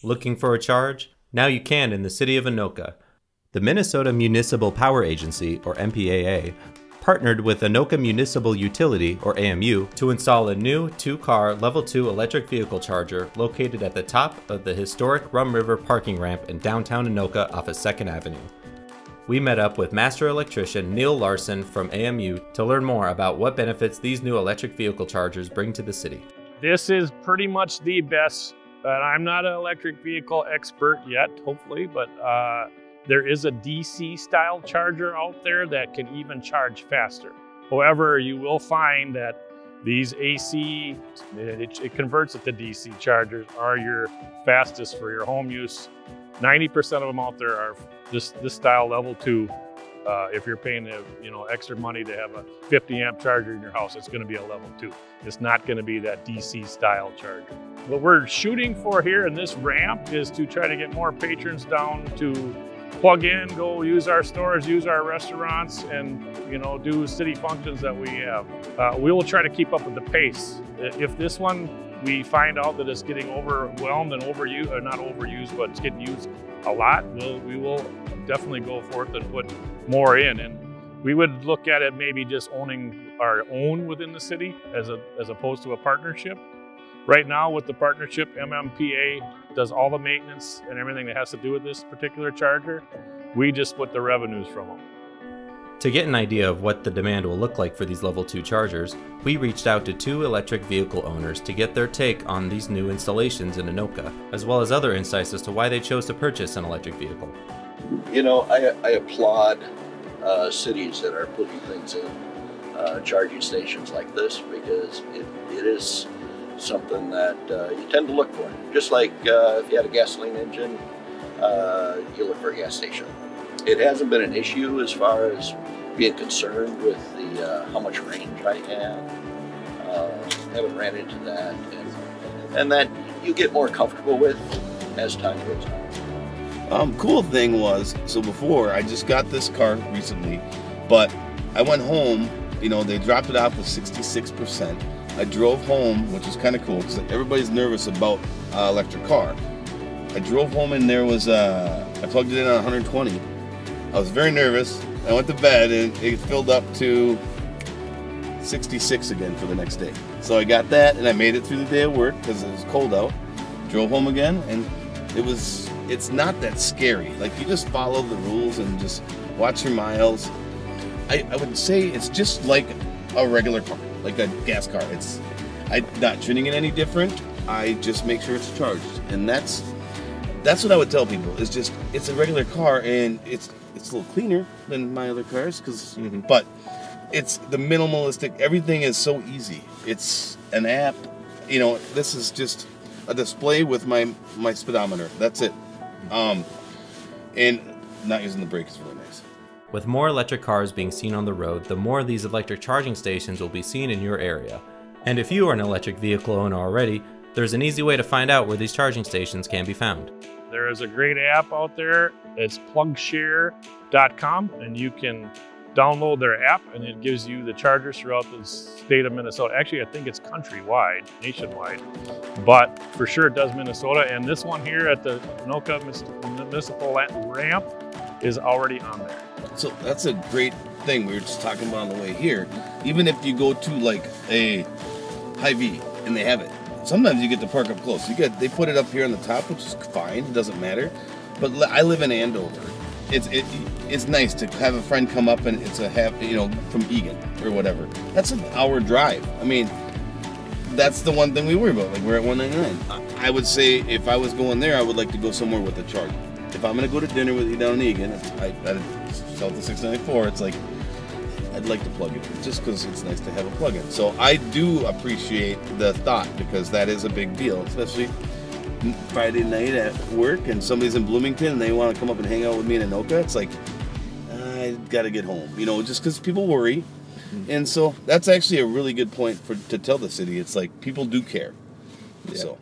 Looking for a charge? Now you can in the City of Anoka. The Minnesota Municipal Power Agency, or MPAA, partnered with Anoka Municipal Utility, or AMU, to install a new 2-car Level 2 electric vehicle charger located at the top of the historic Rum River parking ramp in downtown Anoka off of 2nd Avenue. We met up with Master Electrician Neil Larson from AMU to learn more about what benefits these new electric vehicle chargers bring to the city. This is pretty much the best. I'm not an electric vehicle expert yet, hopefully, but there is a DC style charger out there that can even charge faster. However, you will find that these AC, it converts it to DC chargers, are your fastest for your home use. 90% of them out there are this style Level 2. If you're paying extra money to have a 50 amp charger in your house, it's going to be a Level 2. It's not going to be that DC style charger. What we're shooting for here in this ramp is to try to get more patrons down to plug in, go use our stores, use our restaurants, and do city functions that we have. We will try to keep up with the pace. If this one we find out that it's getting overwhelmed and overused, or not overused, but it's getting used a lot, we will definitely go forth and put more in. And we would look at it maybe just owning our own within the city as opposed to a partnership. Right now with the partnership, MMPA does all the maintenance and everything that has to do with this particular charger. We just split the revenues from them. To get an idea of what the demand will look like for these Level 2 chargers, we reached out to 2 electric vehicle owners to get their take on these new installations in Anoka, as well as other insights as to why they chose to purchase an electric vehicle. I applaud cities that are putting things in charging stations like this, because it is something that you tend to look for. Just like if you had a gasoline engine, you look for a gas station. It hasn't been an issue as far as being concerned with the how much range I have. Haven't ran into that, and that you get more comfortable with as time goes on. Cool thing was, so before I just got this car recently, but I went home. They dropped it off with 66%. I drove home, which is kind of cool because everybody's nervous about electric car. I drove home and there was I plugged it in on 120. I was very nervous. I went to bed and it filled up to 66 again for the next day. So I got that and I made it through the day of work because it was cold out. Drove home again and it's not that scary. Like, you just follow the rules and just watch your miles. I would say it's just like a regular car, like a gas car. I'm not treating it any different. I just make sure it's charged, and that's what I would tell people. It's a regular car, and it's a little cleaner than my other cars, but it's the minimalistic. Everything is so easy. It's an app. This is just a display with my speedometer. That's it. And not using the brake is really nice. With more electric cars being seen on the road, the more of these electric charging stations will be seen in your area. And if you are an electric vehicle owner already, there's an easy way to find out where these charging stations can be found. There is a great app out there. It's plugshare.com, and you can download their app, and it gives you the chargers throughout the state of Minnesota. Actually, I think it's countrywide, nationwide, but for sure it does Minnesota. And this one here at the Anoka Municipal Ramp is already on there. So that's a great thing we were just talking about on the way here. Even if you go to like a Hy-Vee and they have it, sometimes you get to park up close. They put it up here on the top, which is fine. It doesn't matter. But I live in Andover. It's nice to have a friend come up and it's from Egan or whatever. That's an hour drive. I mean, that's the one thing we worry about. Like, we're at 199. I would say if I was going there, I would like to go somewhere with a charger. If I'm going to go to dinner with you down in Egan, I sell the 694. It's like, I'd like to plug it in just because it's nice to have a plug-in. So I do appreciate the thought, because that is a big deal, especially Friday night at work and somebody's in Bloomington and they want to come up and hang out with me in Anoka. It's like, I got to get home, just because people worry. And so that's actually a really good point to tell the city. It's like, people do care. Yeah. So.